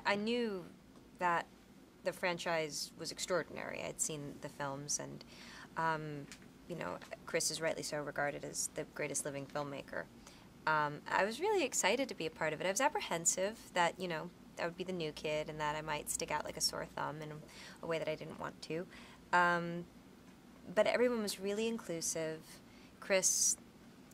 I knew that the franchise was extraordinary. I'd seen the films, and you know, Chris is rightly so regarded as the greatest living filmmaker. I was really excited to be a part of it. I was apprehensive that, you know, I would be the new kid and that I might stick out like a sore thumb in a way that I didn't want to. But everyone was really inclusive. Chris,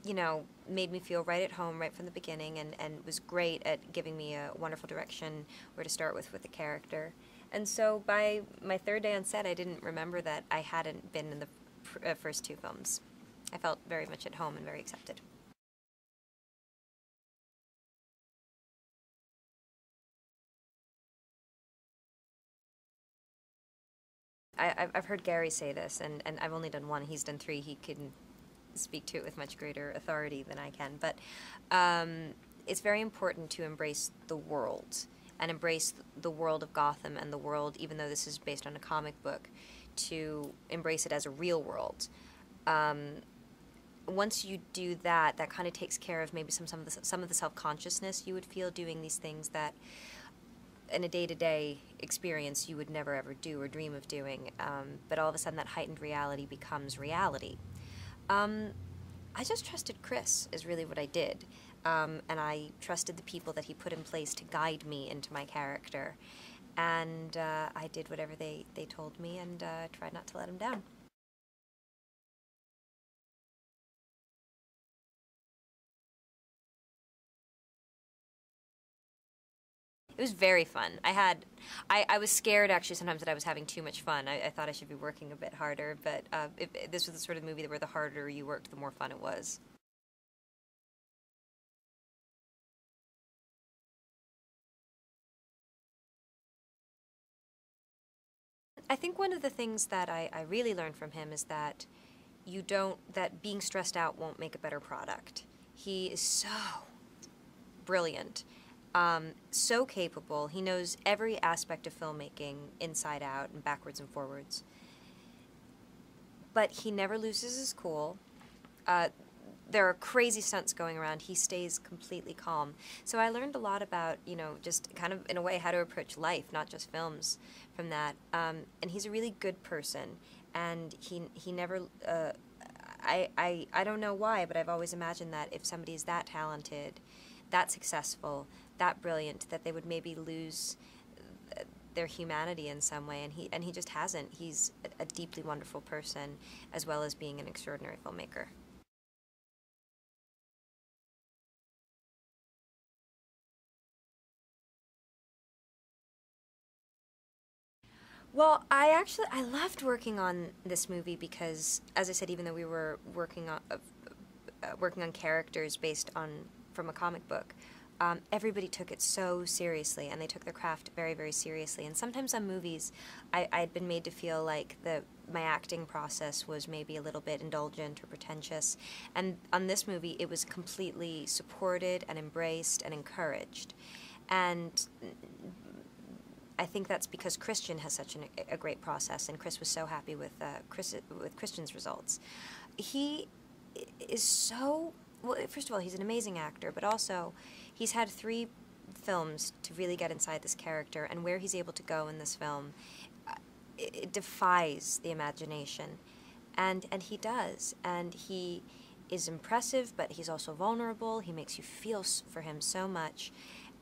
you know, made me feel right at home right from the beginning, and was great at giving me a wonderful direction where to start with the character. And so by my third day on set, I didn't remember that I hadn't been in the first two films. I felt very much at home and very accepted. I've heard Gary say this, and I've only done one. He's done three. He can speak to it with much greater authority than I can. But it's very important to embrace the world and embrace the world of Gotham and the world, even though this is based on a comic book, to embrace it as a real world. Once you do that, that kind of takes care of maybe some of the self-consciousness you would feel doing these things that in a day-to-day experience you would never ever do or dream of doing, but all of a sudden that heightened reality becomes reality. I just trusted Chris is really what I did, and I trusted the people that he put in place to guide me into my character, and I did whatever they told me, and tried not to let him down. It was very fun. I was scared actually sometimes that I was having too much fun. I thought I should be working a bit harder, but this was the sort of movie where the harder you worked, the more fun it was. I think one of the things that I really learned from him is that that being stressed out won't make a better product. He is so brilliant, so capable. He knows every aspect of filmmaking inside out and backwards and forwards. But he never loses his cool. Uh, there are crazy stunts going around. He stays completely calm. So I learned a lot about, you know, just kind of in a way how to approach life, not just films, from that. And he's a really good person. And he never. I don't know why, but I've always imagined that if somebody is that talented, that successful, that brilliant, that they would maybe lose their humanity in some way, and he just hasn't. He's a deeply wonderful person, as well as being an extraordinary filmmaker. Well, I loved working on this movie because, as I said, even though we were working on characters based on from a comic book, everybody took it so seriously, and they took their craft very, very seriously. And sometimes on movies, I had been made to feel like my acting process was maybe a little bit indulgent or pretentious. And on this movie, it was completely supported and embraced and encouraged. And I think that's because Christian has such a great process, and Chris was so happy with Christian's results. He is so well. First of all, he's an amazing actor, but also he's had three films to really get inside this character, and where he's able to go in this film, it defies the imagination, and he does, and he is impressive, but he's also vulnerable. He makes you feel for him so much.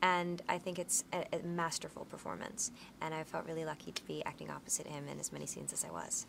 And I think it's a masterful performance, and I felt really lucky to be acting opposite him in as many scenes as I was.